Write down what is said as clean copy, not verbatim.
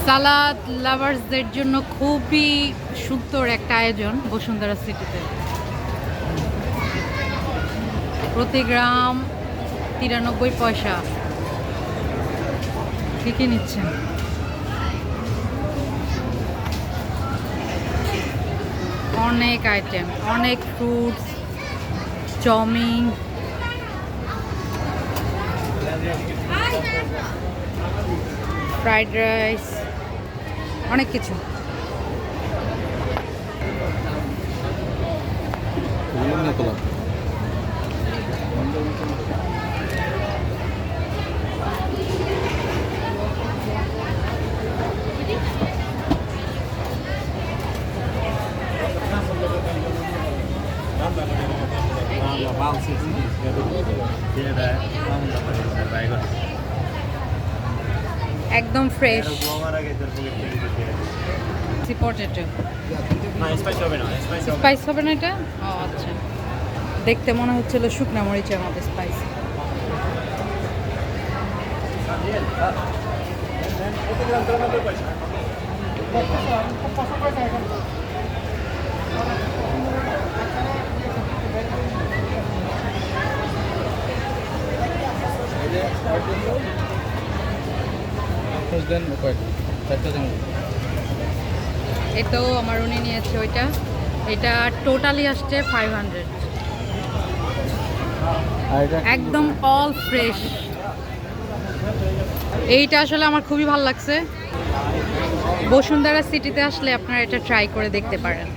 সালাদ লাভার্সদের জন্য খুবই সুন্দর একটা আয়োজন বসুন্ধরা সিটিতে। প্রতি গ্রাম 93 পয়সা। কি কি নিচ্ছেন? অনেক আইটেম, অনেক ফ্রুটস, চাউমিন, ফ্রাইড রাইস, অনেক কিছু। একদম ফ্রেশ পটেটো। স্পাইস হবে না এটা? ও আচ্ছা, দেখতে মনে হচ্ছিল শুকনা মরিচের মতো স্পাইস। এটাও আমার উনি নিয়েছে ওইটা। এটা টোটালি আসছে 500। একদম অল ফ্রেশ। এইটা আসলে আমার খুবই ভালো লাগছে। বসুন্ধরা সিটিতে আসলে আপনারা এটা ট্রাই করে দেখতে পারেন।